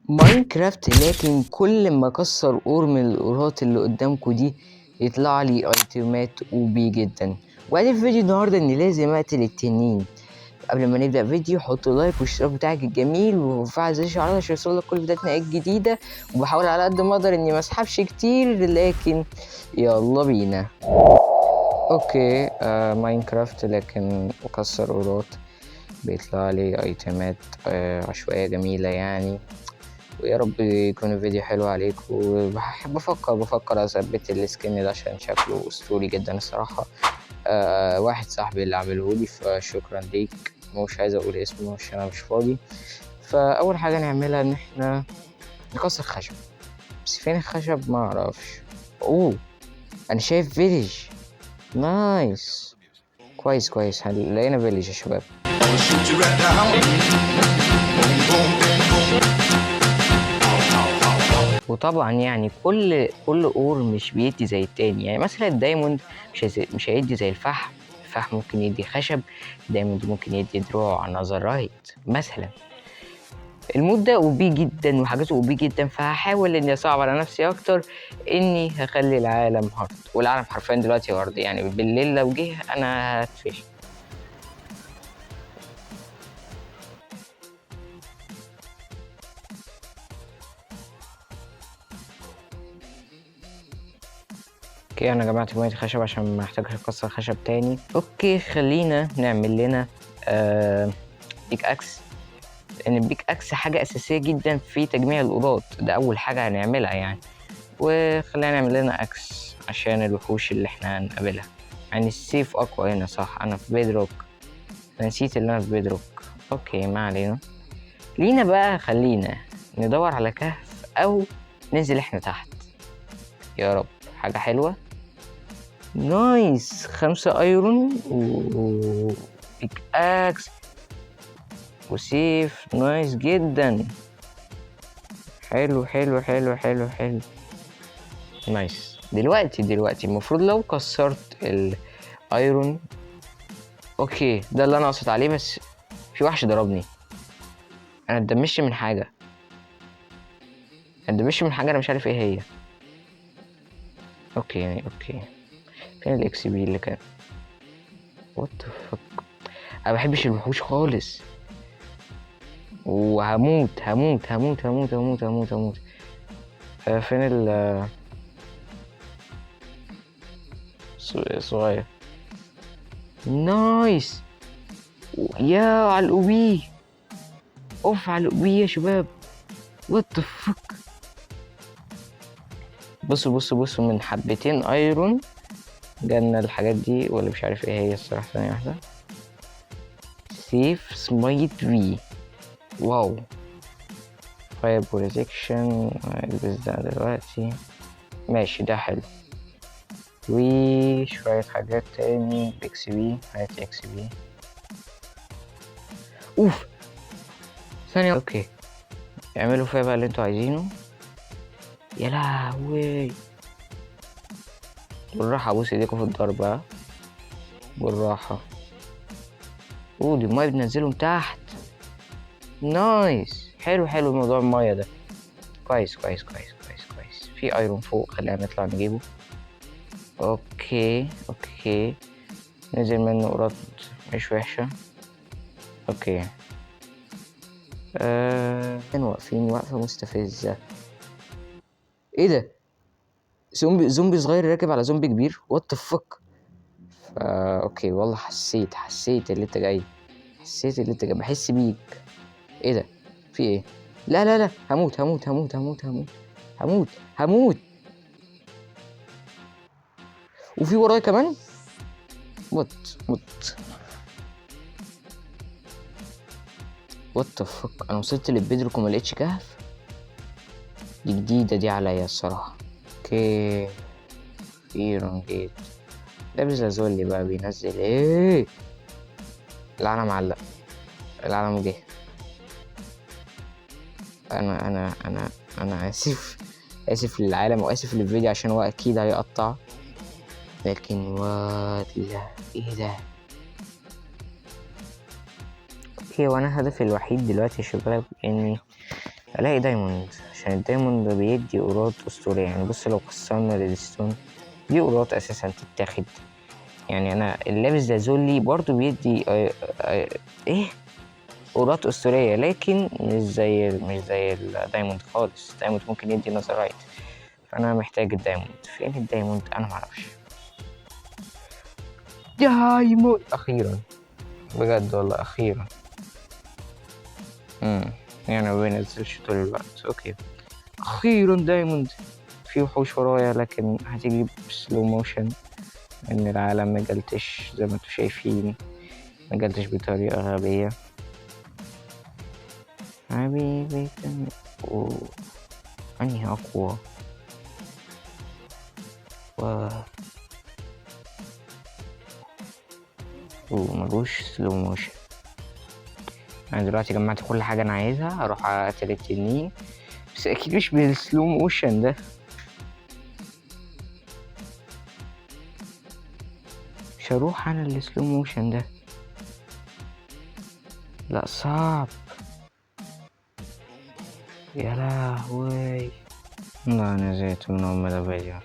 ماينكرافت، لكن كل ما اكسر اور من الاورات اللي قدامكم دي يطلع لي ايتمات OP جدا. وادي في فيديو النهارده اني لازم اقتل التنين. قبل ما نبدا فيديو حط لايك والاشتراك بتاعك الجميل وفعل زر الشعارات عشان يوصلك كل فيديوهاتنا الجديده. وبحاول على قد ما اقدر اني ما اسحبش كتير، لكن يلا بينا. اوكي ماينكرافت، لكن اكسر اورات بيطلع لي ايتمات عشوائيه جميله يعني. ويا رب يكون الفيديو حلو عليك. بفكر اثبت السكن ده عشان شكله اسطوري جدا الصراحه. واحد صاحبي اللي عملهولي، فشكرا ليك. مش عايز اقول اسمه عشان انا مش فاضي. فاول حاجه نعملها ان احنا نكسر خشب. بس فين الخشب؟ ما اعرفش. اوه، انا شايف فيليج. نايس، كويس لقينا فيليج يا شباب. وطبعا يعني كل اور مش بيدي زي التاني. يعني مثلا الدايموند مش هيدي زي الفحم. الفحم ممكن يدي خشب، الدايموند ممكن يدي دروع نظرايت مثلا. المود ده OP جدا وحاجاته OP جدا، فهحاول اني اصعب على نفسي اكتر. اني هخلي العالم هارد، والعالم حرفيا دلوقتي هارد. يعني بالليل لو جه انا هتفشل. اوكي انا جمعت كمية خشب عشان ما احتاجش اكسر خشب تاني. اوكي خلينا نعمل لنا بيك اكس، لان البيك اكس حاجة اساسية جدا في تجميع الاوضات. ده اول حاجة هنعملها يعني. وخلينا نعمل لنا اكس عشان الوحوش اللي احنا هنقابلها. يعني السيف اقوى هنا صح؟ انا في بيدروك، انا نسيت ان انا في بيدروك. اوكي ما علينا. لينا بقى خلينا ندور على كهف او ننزل احنا تحت. يا رب حاجة حلوة. نايس، 5 ايرون بيك اكس وسيف. نايس جدا. حلو. نايس. دلوقتي المفروض لو كسرت الايرون. اوكي ده اللي انا قصدت عليه، بس في وحش ضربني. انا اتدمشت من حاجة، انا مش عارف ايه هي. اوكي فين الاكس بي اللي كان؟ وات فك. انا بحبش الوحوش خالص، وهموت. فين الصغير؟ نايس. يا على الأوبي، اوف على الأوبي يا شباب. وات فك. بصوا من حبتين ايرون جالنا الحاجات دي، ولا مش عارف ايه هي الصراحة. ثانية واحدة. سيف سمايت في. واو. فاير بروتكشن، البس ده دلوقتي. ماشي ده حلو. وشوية حاجات تاني بإكس بي. هات إكس بي. اوف ثانية. اوكي اعملوا فيها بقى اللي انتوا عايزينه. يا لهوي، بالراحة، بص ايديكوا في الضرب بقى، بالراحة. دي المايه بتنزلهم تحت. نايس، حلو موضوع المايه ده. كويس. في ايرون فوق، خلينا نطلع نجيبه. اوكي نزل منه قرط مش وحشة. اوكي كانوا واقفين وقفة مستفزة. ايه ده؟ زومبي صغير راكب على زومبي كبير. وات فك. اوكي والله حسيت اللي انت جاي. بحس بيك. ايه ده؟ في ايه؟ لا هموت. وفي ورايا كمان. وات فك. انا وصلت للبيدروك وما لقيتش كهف. دي جديدة دي عليا الصراحة. اوكي ايرون جيت. ده بيزازولي بقى بينزل ايه؟ العالم علق، العالم جه. انا اسف للعالم واسف للفيديو عشان هو اكيد هيقطع. لكن لا ايه ده؟ اوكي وانا هدفي الوحيد دلوقتي يا شباب اني الاقي دايموند، عشان الدايموند بيدي اورات اسطورية. يعني بص لو كسرنا ريدستون دي اورات اساسا تتاخد. يعني انا اللابس ده زولي برضو بيدي ايه اورات اسطورية، لكن مش زي الدايموند خالص. الدايموند ممكن يدي نظرايت، فانا محتاج الدايموند. فين الدايموند؟ انا معرفش. دايموند اخيرا، بجد والله اخيرا. يعني ما بينزلش طول الوقت. اوكي اخيرا دايموند. في وحوش ورايا لكن هتيجي بسلو موشن، ان العالم مجلتش زي ما انتوا شايفين، مجلتش بطريقة غبية. حبيبي كان انهي اقوى ملوش سلو موشن. انا دلوقتي جمعت كل حاجة انا عايزها، هروح اقتل التنين، بس اكيد مش بالسلو موشن ده. مش هروح انا السلو موشن ده، لا صعب. يا لهوي، لا انا زهقت من ام الفيديو،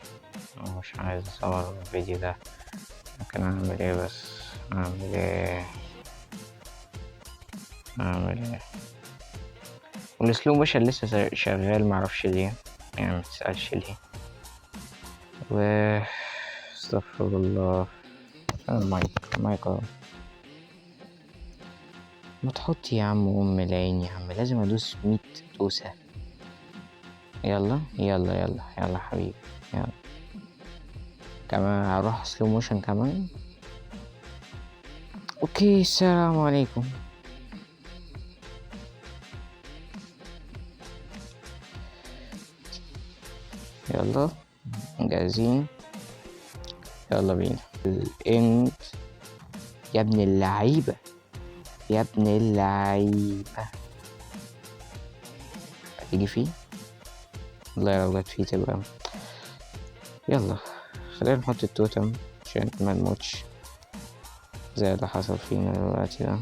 مش عايز اصور الفيديو ده. لكن اعمل ايه؟ بس اعمل ايه؟ والسلو موشن لسه شغال، معرفش ليه، يعني متسألش ليه. استغفر الله. المايك ما تحط يا عم ام العين يا عم، لازم ادوس 100 دوسة. يلا يلا يلا يلا حبيبي يلا. كمان هروح سلو موشن كمان. اوكي السلام عليكم. يلا جاهزين، يلا بينا. الاند يا ابن اللعيبة، يا ابن اللعيبة. هتيجي فيه؟ والله لو جت فيه تبقى. يلا خلينا نحط التوتم عشان ما نموتش زي اللي حصل فينا دلوقتي ده.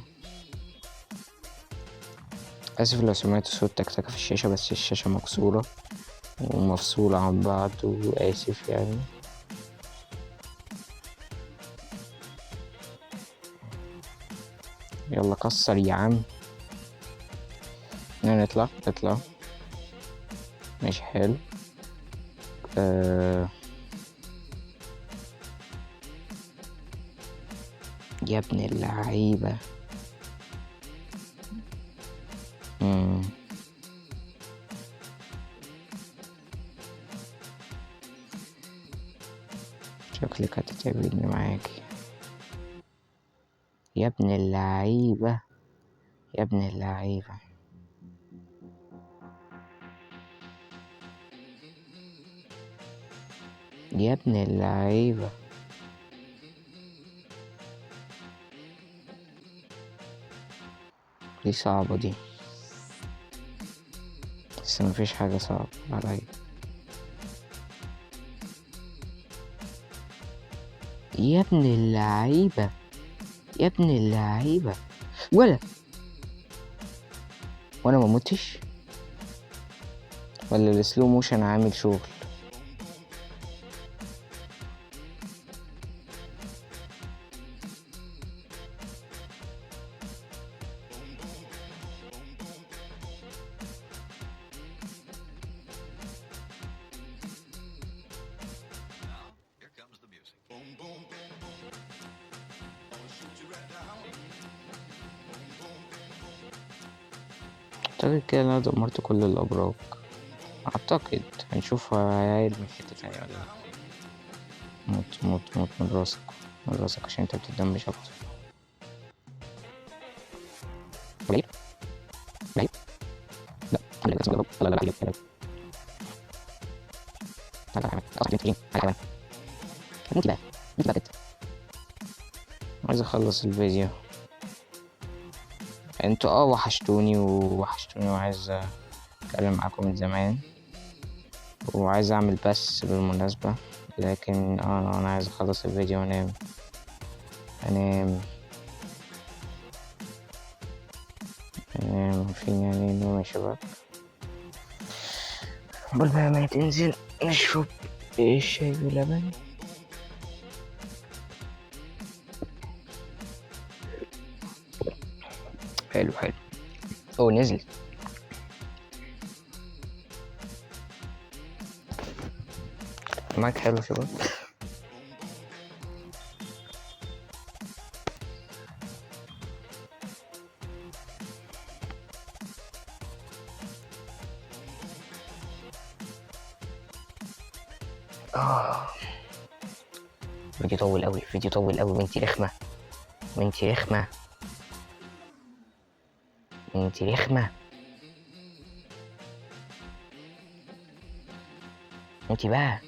آسف لو سمعت صوت تكتكة في الشاشة، بس الشاشة مكسورة ومفصولة عن بعض، وآسف يعني. يلا كسر يا عم. نطلع ماشي حلو. يا ابن اللعيبة. شكلك هتتعبني معاكي يا ابن اللعيبة، يا ابن اللعيبة. يا ابن اللعيبة. دي صعبة دي، بس مفيش حاجة صعبة عليا. يا ابن اللعيبة، يا ابن اللعيبة. وانا ما متش، ولا السلو موشن عامل شغل؟ اعتقد كده انا دمرت كل الابراج. اعتقد هنشوف هيعيد من حتة تانية ولا لا. موت موت موت من راسك، من راسك، عشان انت بتدمش اكتر. قليل قليل. لا الحمد لله، بس نجرب. لا لا لا قليل. تعالى تعالى اصلا انت فين؟ تعالى كمان. موتي بقى، موتي بقى بجد. عايز اخلص الفيديو. انتوا وحشتوني وعايز اتكلم معاكم من زمان، وعايز اعمل بس بالمناسبة، لكن انا عايز اخلص الفيديو وانام. انام فين يعني نوم يا شباب؟ قبل بقى ما تنزل نشرب الشاي بلبن. حلو حلو. هو نزل. معاك حلو شباب. فيديو طول قوي، فيديو طول قوي. وانتي رخمة، وانتي رخمة، وانتي رخمة، موتي بقى،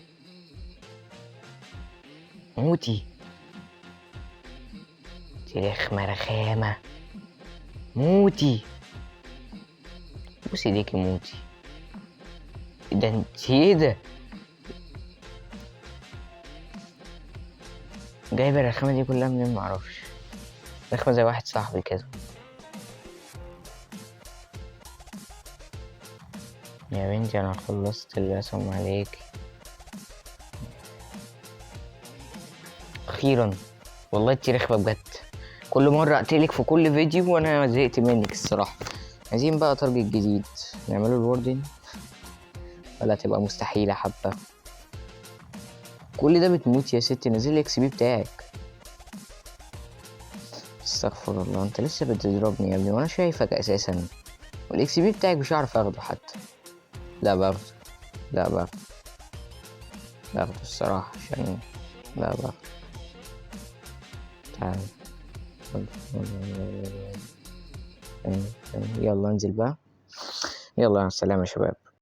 موتي. انتي رخمة رخامة، موتي. بصي ايديكي موتي. ده انتي ايه ده؟ جايبة الرخامة دي كلها منين معرفش. رخمة زي واحد صاحبي كده. يا بنتي انا خلصت الرسم عليك اخيرا. والله انتي رخمة بجد، كل مرة اقتلك في كل فيديو وانا زهقت منك الصراحة. عايزين بقى تارجت جديد نعمله الوردن، ولا تبقى مستحيلة حبة؟ كل ده بتموت يا ستي، نزل الاكس بي بتاعك. استغفر الله، انت لسه بتضربني يا ابني وانا شايفك اساسا، والاكس بي بتاعك مش هعرف اخده حتى. لا باخده، لا باخده، باخده الصراحة عشان لا باخده. تعال يلا انزل بقى، يلا سلام يا شباب.